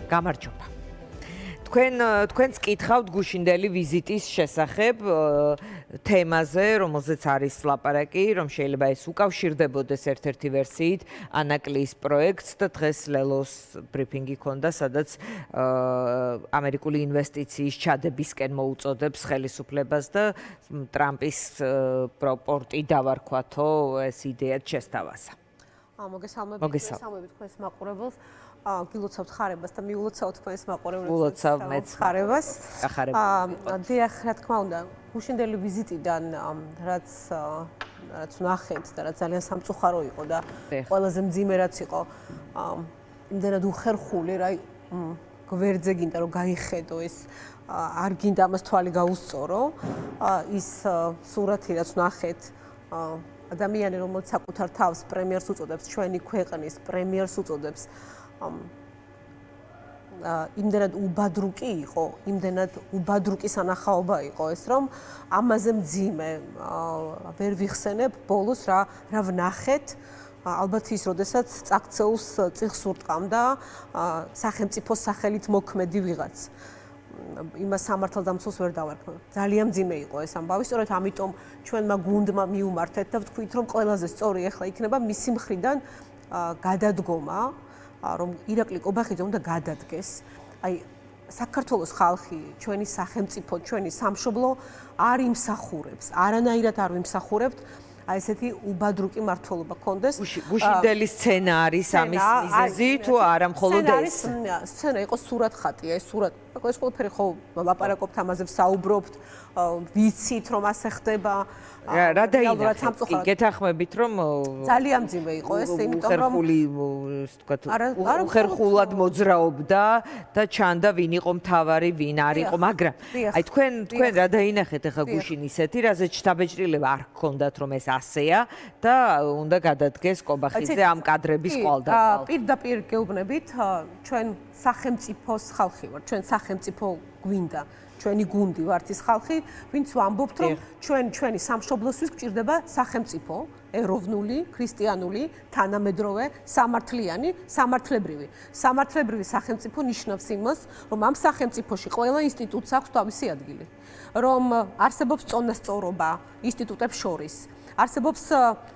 გამარჯობა. თქვენს კითხავთ გუშინდელი ვიზიტის შესახებ თემაზე, რომელზეც არის ლაპარაკი, რომ შეიძლება ეს უკავშირდებოდეს ერთ-ერთი ვერსიით ანაკლიის პროექტს და დღეს ლელოს ბრიფინგი ქონდა, სადაც ამერიკული ინვესტიციის ჩადებისკენ მოუწოდებს ხელისუფლებას და ტრამპის პროპორტი დავარქვათო ეს იდეა შესთავაზა. მოგესალმებით თქვენს მაყურებელს. გილოცავთ ხარებას და მიულოცავთ თქვენს მაყურებელს ხარებას. დიახ, რა თქმა უნდა, გუშინდელი ვიზიტიდან რაც ვნახეთ და რაც ძალიან სამწუხარო იყო და ყველაზე მძიმე რაც იყო, იმდენად უხერხული, რა გვერდზე გინდა რომ გაიხედო ეს არ გინდა ამას თვალი გაუსწორო, ის სურათი რაც ვნახეთ ადამიანი რომელიც საკუთარ თავს პრემიერს უწოდებს, ჩვენი ქვეყნის პრემიერს უწოდებს, იმდენად უბადრუკი იყო, იმდენად უბადრუკი სანახაობა იყო ეს, რომ ამაზე მძიმე ვერ ვიხსენებ ბოლოს რა ვნახეთ, ალბათ ის, როდესაც წაქცეულს წიხს ურტყამდა სახელმწიფოს სახელით მოქმედი ვიღაც. იმას სამართალდამცველს ვერ დავარქმევ. ძალიან მძიმე იყო ეს ამბავი, სწორედ ამიტომ ჩვენმა გუნდმა მიუმართეთ და ვთქვით, რომ ყველაზე სწორი ახლა იქნება მისი მხრიდან გადადგომა, რომ ირაკლი კობახიძე უნდა გადადგეს. აი საქართველოს ხალხი, ჩვენი სახელმწიფო, ჩვენი სამშობლო არ იმსახურებს, არანაირად არ ვიმსახურებთ. აი ესეთი უბადრუკი მართლობა გქონდეს. გუშინდელი სცენა არის ამის მიზეზი თუ არა მხოლოდ ეს? სცენა იყო სურათხატია, ეს სურათი. ეს ყველაფერი ხო ლაპარაკობთ ამაზე, ვსაუბრობთ, ვიცით რომ ასე ხდება. რა დაინახეთ? გეთანხმებით რომ ძალიან მძიმე იყო ეს, იმიტომ რომ უხერხულად მოძრაობდა და ჩანდა ვინ იყო მთავარი, ვინ არ იყო, მაგრამ აი თქვენ რა დაინახეთ ახლა გუშინ ისეთი, რაზეც შთაბეჭდილება არ გქონდათ რომ ეს ასეა და უნდა გადადგეს კობახიძე ამ კადრების ყვალდაკვალ. პირდაპირ გეუბნებით, ჩვენ სახელმწიფოს ხალხი ვართ, ჩვენ სახელმწიფო გვინდა. ჩვენი გუნდი ვართ ის ხალხი, ვინც ვამბობთ, რომ ჩვენი სამშობლოსთვის გჭირდება სახელმწიფო, ეროვნული, ქრისტიანული, თანამედროვე, სამართლიანი, სამართლებრივი. სამართლებრივი სახელმწიფო ნიშნავს იმას, რომ ამ სახელმწიფოში ყველა ინსტიტუტს აქვს თავისი ადგილი, რომ არსებობს წონასწორობა ინსტიტუტებს შორის. არსებობს,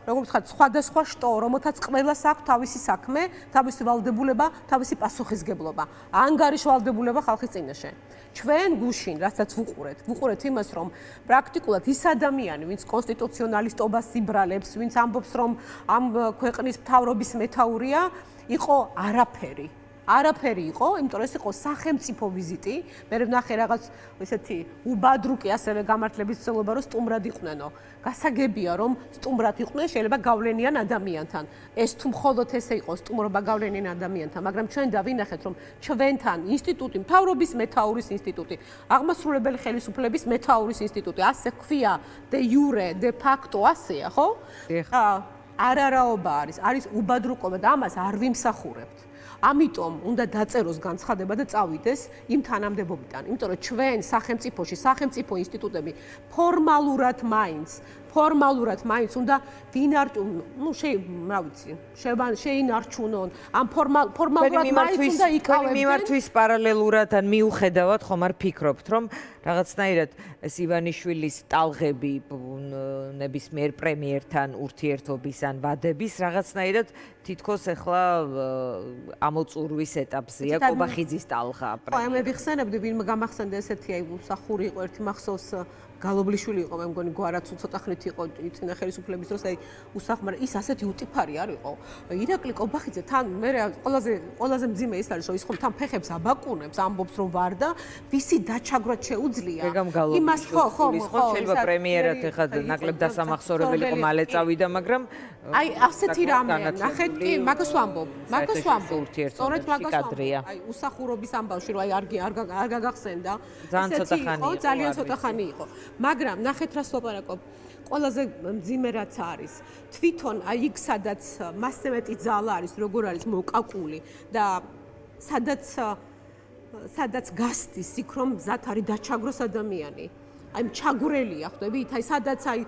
როგორ ვთქვათ, სხვადასხვა შტო, რომელთაც ყველას აქვს თავისი საქმე, თავისი ვალდებულება, თავისი პასუხისგებლობა. ანგარიშ ვალდებულება ხალხის წინაშე. ჩვენ გუშინ, რასაც ვუყურეთ იმას, რომ პრაქტიკულად ის ადამიანი, ვინც კონსტიტუციონალისტობას იბრალებს, ვინც ამბობს, რომ ამ ქვეყნის მთავრობის მეთაურია, იყო არაფერი. არაფერი იყო, იმიტომ რომ ეს იყო სახელმწიფო ვიზიტი. მე ვნახე რაღაც ესეთი უბადრუკი ასევე გამართლების ცდილობა რომ სტუმრად იყვნენ. გასაგებია რომ სტუმრად იყვნენ შეიძლება გავლენიან ადამიანთან. ეს თუ მხოლოდ ესე იყო სტუმრობა გავლენიან ადამიანთან, მაგრამ ჩვენ დავინახეთ რომ ჩვენთან ინსტიტუტი, მთავრობის მეთაურის ინსტიტუტი, აღმასრულებელი ხელისუფლების მეთაურის ინსტიტუტი, ასე ქვია de jure, de facto ასეა, ხო? არარაობა არის უბადრუკობა და ამას არ ვიმსახურებთ. ამიტომ უნდა დაწეროს განცხადება და წავიდეს იმ თანამდებობიდან. იმიტომ რომ ჩვენ სახელმწიფოში, სახელმწიფო ინსტიტუტები ფორმალურად მაინც უნდა შეინარჩუნონ. ამ ფორმალურად მაინც უნდა იკავებდნენ. მიმართვის პარალელურად ან მიუხედავად ხომ არ ფიქრობთ, რომ რაღაცნაირად ეს ივანიშვილის ტალღები ნებისმიერ პრემიერთან ურთიერთობის ან ვადების რაღაცნაირად თითქოს ახლა ამოწურვის ეტაპზეა კობახიძის ტალღა. აი მე ვიხსენებდი, ვინმე გამახსენდა ესეთი აი უსახური იყო ერთი მახსოვს გალობლიშვილი იყო, მე მგონი გვარაც ცოტა ხნით იყო წინა ხელისუფლების დროს, აი უსახმარ ის ასეთი უტიფარი არ იყო. ირაკლი კობახიძე თან მე ყველაზე მძიმე ის არის, რომ ის ხომ თან ფეხებს აბაკუნებს, ამბობს რომ ვარ და ვისი დაჩაგვრად შეუძლია. იმას ხო შეიძლება პრემიერად ეხლა ნაკლებ დასამახსოვრებელი იყო მალე წავიდა, მაგრამ აი ასეთი რამეა, ნახეთ კი, მაგას ვამბობ. სწორედ მაგას ვამბობ. აი უსახურობის ამბავში რომ აი არ გაგახსენდა. ძალიან ცოტა ხანი იყო. მაგრამ ნახეთ რას ლაპარაკობ. ყველაზე მძიმე რაც არის, თვითონ აი იქ სადაც მასზე მეტი ძალა არის, როგორ არის მოკაკული და სადაც გასდის იქ რომ მზად არის დაჩაგროს ადამიანი. აი ჩაგვრელია, ხვდებით? აი სადაც აი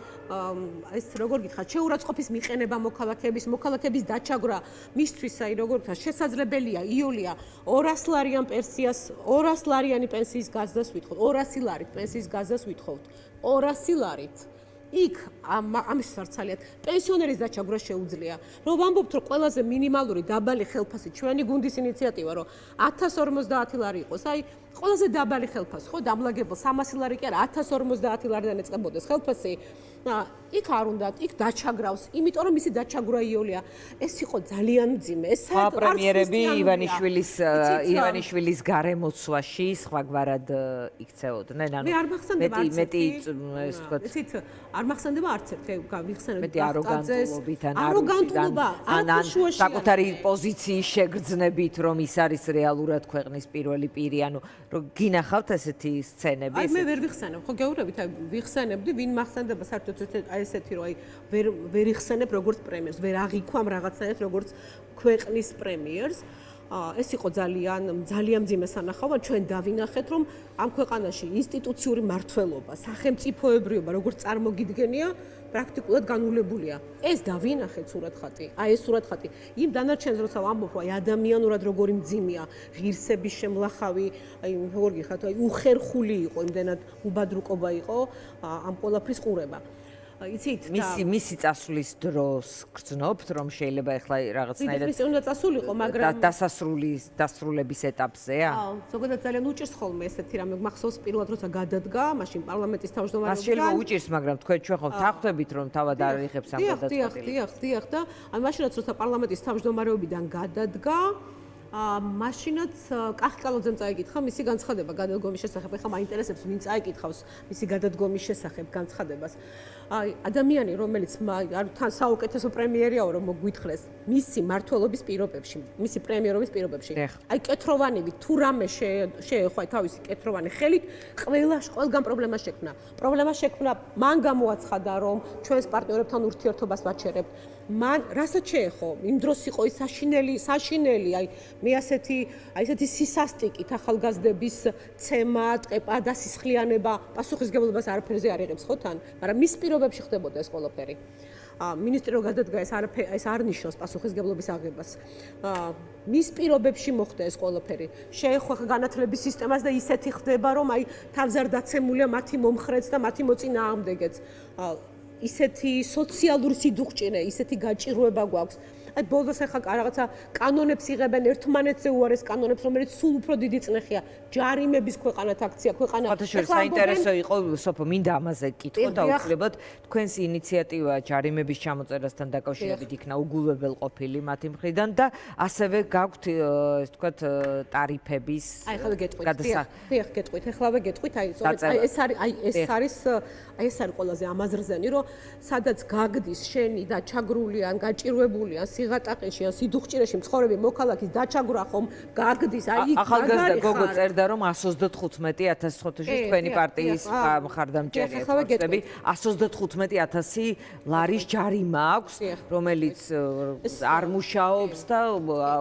ეს როგორ გითხრათ, შეურაცხყოფის მიყენება მოქალაქეების დაჩაგვრა მისთვის აი როგორ გითხრათ, შესაძლებელია იულია 200 ლარიან პენსიას, 200 ლარიანი პენსიის გაზდას ვითხოვთ, 200 ლარით პენსიის გაზდას ვითხოვთ, 200 ლარით. იქ ამის სარცალიად პენსიონერის დაჩაგვრა შეუძლია. რომ ვამბობთ, რომ ყველაზე მინიმალური დაბალი ხელფასი ჩვენი გუნდის ინიციატივა, რომ 1050 ლარი იყოს, აი ყველაზე დაბალი ხელფასი, ხო, დამლაგებელ 300 ლარი კი არა, 1050 ლარიდან ეწყებოდეს ხელფასი. იქ არ უნდათ, იქ დაჩაგრავს, იმიტომ რომ მისი დაჩაგვრა იოლია. ეს იყო ძალიან მძიმე. ეს პრემიერები ივანიშვილის გარემოცვაში სხვაგვარად იქცეოდნენ. ანუ მე არ მახსენდება არც მეტი ეს ვთქვათ, ისიც არ მახსენდება არც ერთი გავიხსენებ მეტი აროგანტულობით აროგანტულობა ან საკუთარი პოზიციის შეგრძნებით, რომ ის არის რეალურად ქვეყნის პირველი პირი, ანუ რომ გინახავთ ესეთი სცენები. აი მე ვერ ვიხსენებ, ხო გეუბნებით, აი ვიხსენებდი, ვინ მახსენდება საერთოდ აი ესეთი რომ აი ვერ იხსენებ როგორც პრემიერს, ვერ აღიქვამ რაღაცნაირად როგორც ქვეყნის პრემიერს. ეს იყო ძალიან მძიმე სანახაობა, ჩვენ დავინახეთ, რომ ამ ქვეყანაში ინსტიტუციური მართლობა, სახელმწიფოებრიობა, როგორც წარმოგიდგენია, პრაქტიკულად განულებულია. ეს დავინახეთ სურათხატი, აი ეს სურათხატი. იმ დანარჩენს როცა ვამბობ, აი ადამიანურად როგორი მძიმეა, ღირსების შემლახავი, აი როგორ გიხართ, აი უხერხული იყო, იმდენად უბადრუკობა იყო ამ ყველაფრის ყურება. იცით მისი წასვლის დროს გრძნობთ, რომ შეიძლება ახლა რაღაცნაირად ის უნდა წასულიყო, მაგრამ დასრულების ეტაპზეა? ზოგადად ძალიან უჭირს ხოლმე ესეთი რამე. მახსოვს პირველად როცა გადადგა, მაშინ პარლამენტის თავმჯდომარეობიდან. მას შეიძლება უჭირს, მაგრამ თქვენ ჩვენ ხომ თანხმდებით, რომ თავად არ იღებს ამ გადაწყვეტილებას. დიახ და აი მაშინაც როცა პარლამენტის თავმჯდომარეობიდან გადადგა, მაშინაც კახკალოძემ წაიკითხა მისი განცხადება გადადგომის შესახებ. ეხლა მაინტერესებს ვინ წაიკითხავს მისი გადადგომის შესახებ განცხადებას. აი ადამიანი, რომელიც თან საუკეთესო პრემიერია, რომ მოგვითხრეს მისი მმართველობის პირობებში, მისი პრემიერობის პირობებში. აი კეთროვანივით თუ რამე შეეხვა თავისი კეთროვანი ხელით, ყველგან პრობლემა შექმნა. პრობლემა შექმნა მან გამოაცხადა, რომ ჩვენს პარტნიორებთან ურთიერთობას ვაჩერებთ. მან რასაც შეეხო, იმ დროს იყო ის საშინელი, აი მე ასეთი სისასტიკით ახალგაზრდების ცემა, ტყეპა და სისხლიანება პასუხისგებლობას არაფერზე არ იღებს ხო თან, მაგრამ მის პირობებში ხდებოდა ეს ყველაფერი. მინისტრი რო გადადგა ეს არ ნიშნავს პასუხისგებლობის აღებას. მის პირობებში მოხდა ეს ყველაფერი. შეეხო განათლების სისტემას და ისეთი ხდება, რომ აი თავზე არ დაცემულია მათი მომხრეც და მათი მოწინააღმდეგეც. ისეთი სოციალური სიდუხჭირე, ისეთი გაჭირვება გვაქვს. აი ბოლოს ახლა რაღაცა კანონებს იღებენ ერთმანეთზე უარეს კანონებს, რომელიც სულ უფრო დიდი წნეხია. ჯარიმების ქვეყანათ აქცია, ქვეყანა. საინტერესო იყო, სოფო, მინდა ამაზე კითხო და უცლებოდ თქვენს ინიციატივა ჯარიმების ჩამოწერასთან დაკავშირებით იქნა უგულებელ ყოფილი მათი მხრიდან და ასევე გაქვთ, ეს თქვათ, ტარიფების აი ახლა გეტყვით. დიახ, გეტყვით. ეხლავე გეტყვით, აი ეს არის ყველაზე ამაზრზენი, რომ სადაც გაგდის შენი და ჩაგრული ან გაჭირვებული ან სიღატაკეში ან სიდუხჭირეში მცხოვრები მოქალაქის დაჩაგვრა ხომ გაგდის, აი იქ ახალგაზრდა გოგო წერდა, რომ 135,000 ხუთში თქვენი პარტიის მხარდამჭერი ხმები 135,000 ლარის ჯარიმა აქვს, რომელიც არ მუშაობს და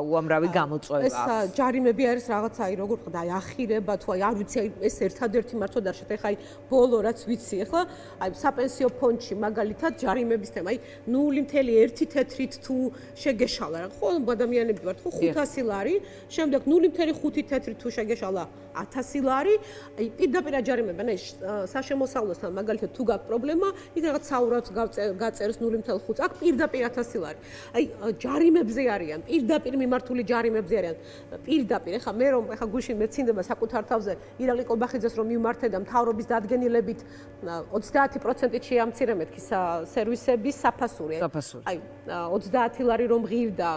უამრავი გამოწვევა აქვს. ეს ჯარიმები არის რაღაცა, აი როგორ ხდება, აი ახირება თუ აი არ ვიცი, აი ეს ერთადერთი მართვა დარჩათ. ეხლა აი ბოლო რაც ვიცი, ეხლა აი საპენსიო ფონდში მაგალითად ჯარიმების თემა, აი 0.1 თეთრით თუ შეგეშალა რა, ხო ადამიანები ვართ, ხო 500 ლარი, შემდეგ 0.5 თეთრით თუ შეგეშალა 1000 ლარი, აი პირდაპირ აჯარიმებენ, აი საშემოსავლოსთან მაგალითად თუ გაქვს პრობლემა, იქ რაღაც საურავს გაწერს 0.5, აქ პირდაპირ 1000 ლარი. აი ჯარიმებზე არიან, პირდაპირ მიმართული ჯარიმებზე არიან. პირდაპირ, ეხლა მე რომ ეხლა გუშინ მეცინდება საკუთარ თავზე ირაკლი ყობახიძეს რომ მიმართე და მთავრობის დადგენილებით 30%-ით შეამცირე მეთქი სერვისების საფასური. აი 30 ლარი რომ ღირდა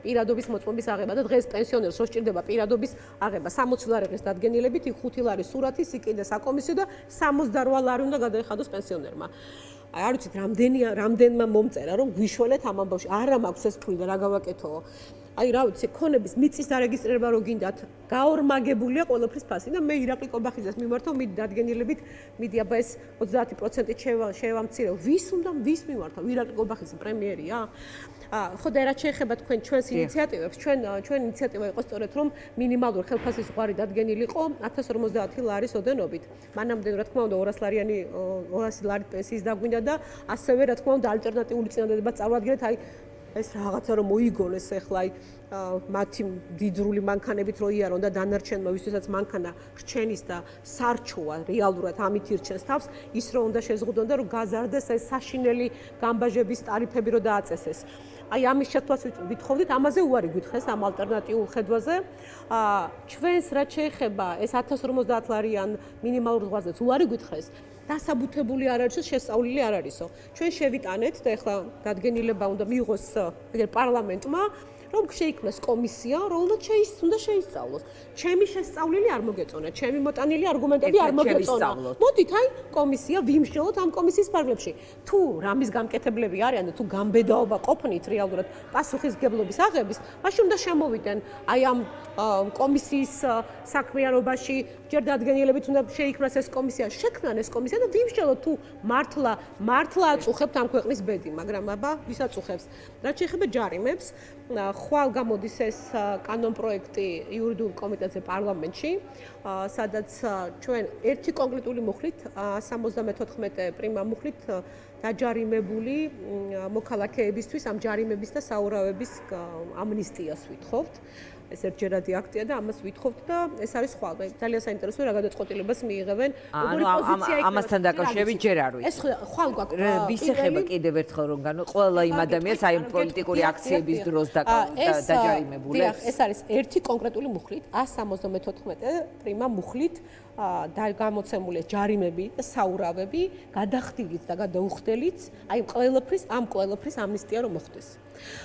პირადობის მოწმობის აღება და დღეს პენსიონერს რო სჭირდება პირადობის აღება 60 ლარი ღირს დადგენილებით, იქ 5 ლარი სურათი, სიკიდე საკომისიო და 68 ლარი უნდა გადაეხადოს პენსიონერმა. აი არ ვიცით რამდენმა მომწერა რომ გვიშველეთ ამ ამბავში. არა მაქვს ეს ფული და რა გავაკეთო. აი რა ვიცი, ქონების მიწის დარეგისტრირება რო გინდათ, გაორმაგებულია ყველაფრის ფასი და მე ირაკლი ყობახიძეს მიმართო, მიდი დადგენილებით, მიდი აბა ეს 30%-ით შევამცირე. ვის მიმართო? ირაკლი ყობახიძე პრემიერია? ხო და რაც შეეხება თქვენ ჩვენს ინიციატივებს, ჩვენ ინიციატივა იყო სწორედ რომ მინიმალური ხელფასის ზღვარი დადგენილიყო 1050 ლარის ოდენობით. მანამდე რა თქმა უნდა 200 ლარი პენსიის დაგვინდა და ასევე რა თქმა უნდა ალტერნატიული წინადადებაც წავადგენთ, აი ეს რაღაცა რომ მოიგონეს ახლა აი მათი დიდრული მანქანებით რო იარონ და დანარჩენმა ვისთვისაც მანქანა რჩენის და სარჩოა რეალურად ამით ირჩენს თავს ის რო უნდა შეზღუდონ და რომ გაზარდეს ეს საშინელი გამბაჟების ტარიფები რო დააწესეს აი ამის შეცვლას ვითხოვდით ამაზე უარი გითხრეს ამ ალტერნატიულ ხედვაზე ჩვენს რაც შეეხება ეს 1050 ლარიან მინიმალურ ზღვაზეც უარი გითხრეს დასაბუთებული არ არისო, შესწავლილი არ არისო. ჩვენ შევიტანეთ და ახლა დადგენილება უნდა მიიღოს პარლამენტმა, რომ შეიქმნას კომისია, რომელსაც უნდა შეისწავლოს. ჩემი შესწავლილი არ მოგეწონა, ჩემი მოტანილი არგუმენტები არ მოგეწონა. მოდით, აი, კომისია ვიმსჯელოთ ამ კომისიის ფარგლებში. თუ რამის გამკეთებლები არიან და თუ გამბედაობა ყოფნით რეალურად პასუხისგებლობის აღების, მაშინ უნდა შემოვიდნენ აი ამ კომისიის საქმიანობაში ჯერ დადგენილებით უნდა შეიქმნას ეს კომისია, შექმნან ეს კომისია და ვიმსჯელოთ თუ მართლა აწუხებთ ამ ქვეყნის ბედი, მაგრამ აბა ვის აწუხებს? რაც შეეხება ჯარიმებს, ხვალ გამოდის ეს კანონპროექტი იურიდიულ კომიტეტზე პარლამენტში, სადაც ჩვენ ერთი კონკრეტული მუხლით 174 პრიმა მუხლით დაჯარიმებული მოქალაქეებისთვის ამ ჯარიმების და საურავების ამნისტიას ვითხოვთ. ეს ერთჯერადი აქტია და ამას ვითხოვთ და ეს არის ხვალ. ძალიან საინტერესოა რა გადაწყვეტილებას მიიღებენ. ამასთან დაკავშირებით ჯერ არ ვიცი. ეს ხვალ გვაქვს. ვის ეხება კიდევ ერთხელ რომ განო ყველა იმ ადამიანს აი პოლიტიკური აქციების დროს დაჯარიმებულებს. ეს არის ერთი კონკრეტული მუხლით 174 პრიმა მუხლით და გამოცემული ჯარიმები და საურავები გადახდილით და გადაუხდელით აი ყველაფრის ამნისტია რომ მოხდეს.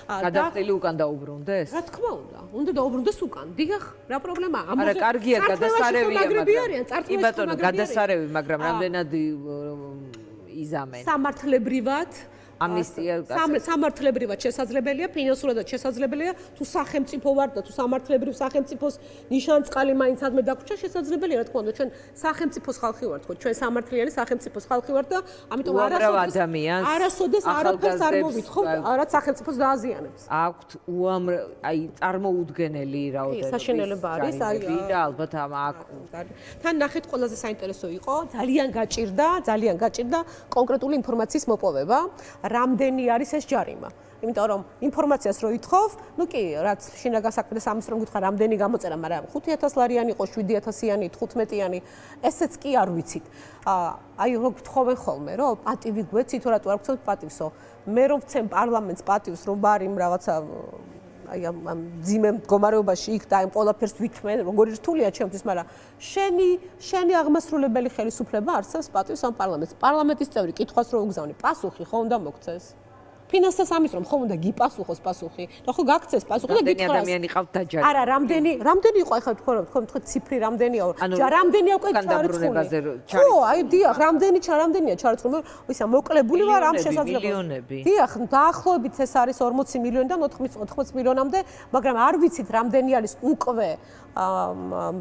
გადახდილი უკან დაუბრუნდეს? რა თქმა უნდა დაუბრუნდეს უკან. დიახ, რა პრობლემაა? არა, კარგია გადასარევია, მაგრამ კი ბატონო, გადასარევი, მაგრამ რამდენად იზამენ? სამართლებრივად ამნისტია სამართლებრივად შესაძლებელია, ფინანსურადაც შესაძლებელია, თუ სახელმწიფო ვარ და თუ სამართლებრივ სახელმწიფოს ნიშანწყალი მაინც ადმე დაგვრჩა, შესაძლებელია, რა თქმა უნდა, ჩვენ სახელმწიფოს ხალხი ვართ, ხო, ჩვენ სამართლიანი სახელმწიფოს ხალხი ვართ და ამიტომ არასოდეს არაფერს არ მოვითხოვ, რაც სახელმწიფოს დააზიანებს. აქვთ აი წარმოუდგენელი რაოდენობის საშინელება არის, აი და ალბათ აქ თან ნახეთ ყველაზე საინტერესო იყო, ძალიან გაჭირდა კონკრეტული ინფორმაციის მოპოვება. რამდენი არის ეს ჯარიმა? იმიტომ რომ ინფორმაციას რო ითხოვ, ну კი, რაც შინაგან საქმეთა სამინისტრომ გითხრა, რამდენი გამოწერა, მაგრამ 5000 ლარიანი იყო, 7000-იანი, 15-იანი, ესეც კი არ ვიცით. აი რო გთხოვენ ხოლმე, რომ პატივი გვეცით, თუ რატო არ გწევთ პატივსო? მე რომ ვცემ პარლამენტს პატივს, რომ ვარ იმ რაღაცა აი ამ ძიმე მდგომარეობაში იქ და ამ ყველაფერს ვიქმენ, როგორი რთულია ჩემთვის, მაგრამ შენი აღმასრულებელი ხელისუფლება არსებს პატივს ამ პარლამენტს. პარლამენტის წევრი კითხვას რო უგზავნი, პასუხი ხო უნდა მოგცეს? ფინანსთა სამინისტრომ ხომ უნდა გიპასუხოს პასუხი? და ხო გაქცეს პასუხი და გითხრას. რამდენი ადამიანი ყავთ დაჯარიმებული? არა, რამდენი იყო ახლა თქვენ ციფრი რამდენია? რამდენია უკვე ჩარიცხული? ხო, აი დიახ, რამდენია ჩარიცხული? ისა მოკლებული ვარ ამ შესაძლებლობაზე. დიახ, დაახლოებით ეს არის 40 მილიონიდან 80 მილიონამდე, მაგრამ არ ვიცით რამდენი არის უკვე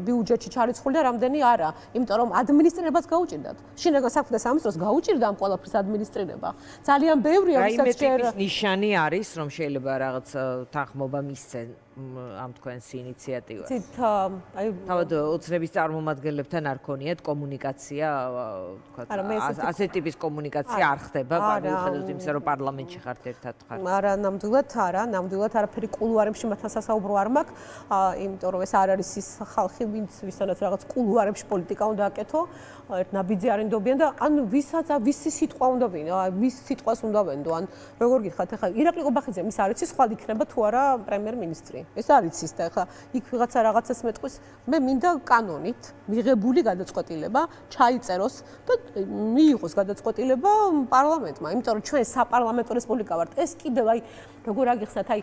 ბიუჯეტში ჩარიცხული და რამდენი არა, იმიტომ რომ ადმინისტრირებას გაუჭირდათ. შინაგან საქმეთა სამინისტროს გაუჭირდა ამ ყველაფრის ადმინისტრირება. ძალიან ბევრია ვისაც ეს ნიშანი არის, რომ შეიძლება რაღაც თანხმობა მისცენ ამ თქვენს ინიციატივას. აი თავად ოცნების წარმომადგენლებთან არ ქონიათ კომუნიკაცია, თქვა ასეთი ტიპის კომუნიკაცია არ ხდება, მიუხედავად იმისა, რომ პარლამენტში ხართ ერთად ხართ. არა, ნამდვილად არაფერი კულუარებში მათთან სასაუბრო არ მაქვს, იმიტომ რომ ეს არ არის ის ხალხი, ვისაც რაღაც კულუარებში პოლიტიკა უნდა აკეთო, ერთ ნაბიჯზე არ ინდობიან და ან ვისი სიტყვა უნდა ვინო, ვის სიტყვას უნდა ვენდო, ან როგორ გითხართ, ახლა ირაკლი ყობახიძე მის არ იცის, ხვალ იქნება თუ არა პრემიერ-მინისტრი. ეს არ იცის და ახლა იქ ვიღაცა რაღაცას მეტყვის, მე მინდა კანონით მიღებული გადაწყვეტილება ჩაიწეროს და მიიღოს გადაწყვეტილება პარლამენტმა, იმიტომ რომ ჩვენ საპარლამენტო რესპუბლიკა ვართ. ეს კიდევ აი როგორ აგიხსნათ, აი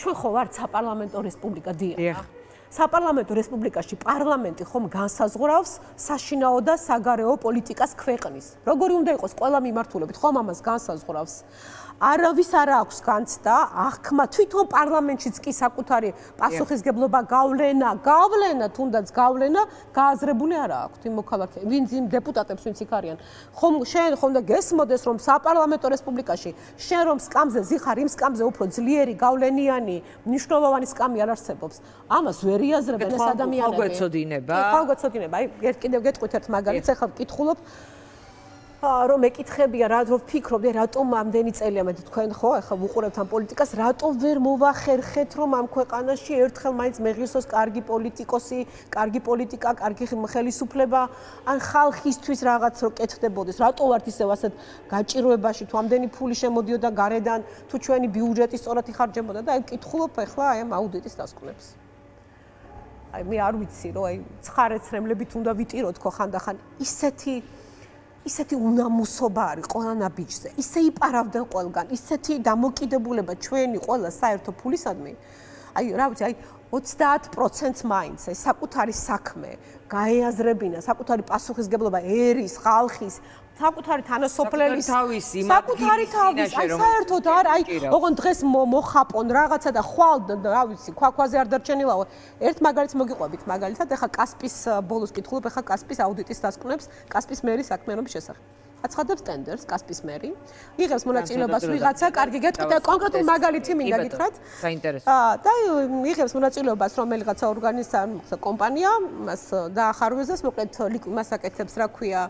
ჩვენ ხო ვართ საპარლამენტო რესპუბლიკა, დიახ. საპარლამენტო რესპუბლიკაში პარლამენტი ხომ განსაზღვრავს საშინაო და საგარეო პოლიტიკას ქვეყნის. როგორი უნდა იყოს ყველა მიმართულებით, ხომ ამას განსაზღვრავს. არავის არ აქვს განცდა, აღქმა თვითონ პარლამენტშიც კი საკუთარი პასუხისგებლობა გავლენა, თუნდაც გავლენა გააზრებული არ აქვს იმ მოქალაქე, ვინც იმ დეპუტატებს ვინც იქ არიან. შენ ხომ და გესმოდეს რომ საპარლამენტო რესპუბლიკაში შენ რომ სკამზე ზიხარ, იმ სკამზე უფრო ძლიერი, გავლენიანი, მნიშვნელოვანი სკამი არ არსებობს. ამას ვერ იაზრებენ ეს ადამიანები. ხო გვეცოდინება? ხო გვეცოდინება. აი კიდევ გეტყვით ერთ მაგალითს, ახლა ვკითხულობ რომ ეკითხებია რა რომ ვფიქრობდი რატომ ამდენი წელი ამედი თქვენ ხო ახლა ვუყურებთ ამ პოლიტიკას რატომ ვერ მოვახერხეთ რომ ამ ქვეყანაში ერთხელ მაინც მეღირსოს კარგი პოლიტიკოსი, კარგი პოლიტიკა, კარგი ხელისუფლება ან ხალხისთვის რაღაც რო კეთდებოდეს რატო ვართ ისევ ასეთ გაჭიროებაში თუ ამდენი ფული შემოდიოდა გარედან თუ ჩვენი ბიუჯეტი სწორად იხარჯებოდა და აი ვკითხულობ ახლა აი ამ აუდიტის დასკვნებს აი მე არ ვიცი რომ აი ცხარეცრემლებით უნდა ვიტიროთ ხო ხანდახან ისეთი უნამუსობა არის ყველანა ბიჭზე. ისე იპარავდნენ ყველგან, ისეთი დამოკიდებულება ჩვენი ყველა საერთო ფულისადმი. აი, რა ვიცი, აი 30%-ს მაინც ეს საკუთარი საქმე გაეაზრებინა, საკუთარი პასუხისგებლობა ერის, ხალხის, საკუთარი თანასოფლელის, საკუთარი თავის, აი საერთოდ არ, აი, ოღონდ დღეს მოხაპონ რაღაცა და ხვალ, რა ვიცი, ქვაზე არ დარჩენილაო. ერთ მაგალითს მოგიყვებით, მაგალითად, ეხა კასპის ბოლოს კითხულობ, ეხა კასპის აუდიტის დასკვნებს, კასპის მერის საქმიანობის შესახებ. აცხადებს ტენდერს კასპის მერი, იღებს მონაწილეობას ვიღაცა, კარგი გეტყვით და კონკრეტულ მაგალითი მინდა გითხრათ. საინტერესო. და იღებს მონაწილეობას რომელიღაცა ორგანიზაცია, კომპანია, მას დაახარვეზეს, მოკლედ იმას აკეთებს, რა ქვია,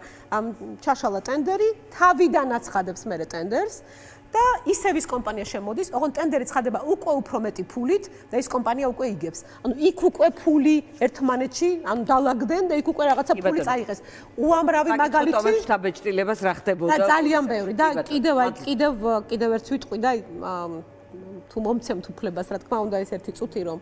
ჩაშალა ტენდერი, თავიდან აცხადებს მერე ტენდერს. და ისევ ის კომპანია შემოდის, ოღონდ ტენდერი ცხადება უკვე უფრო მეტი ფულით და ის კომპანია უკვე იგებს. ანუ იქ უკვე ფული ერთმანეთში, ანუ დალაგდნენ და იქ უკვე რაღაცა ფული წაიღეს. უამრავი მაგალითი შტაბეჭდილებას რა ხდებოდა? და ძალიან ბევრი და კიდევ ერთს ვიტყვი და თუ მომცემთ უფლებას, რა თქმა უნდა, ეს ერთი წუთი რომ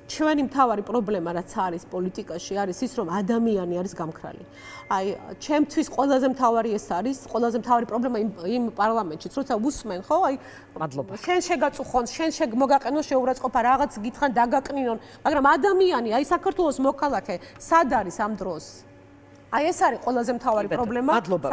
ჩვენი მთავარი პრობლემა რაც არის პოლიტიკაში არის ის რომ ადამიანი არის გამქრალი. აი, ჩემთვის ყველაზე მთავარი ეს არის, ყველაზე მთავარი პრობლემა იმ პარლამენტშიც, როცა უსმენ, ხო? აი, მადლობა. შენ შეგაწუხონ, შენ მოგაყენო შეურაცხყოფა, რაღაც გითხრან დაგაკნინონ, მაგრამ ადამიანი, აი საქართველოს მოქალაქე, სად არის ამ დროს? აი ეს არის ყველაზე მთავარი პრობლემა.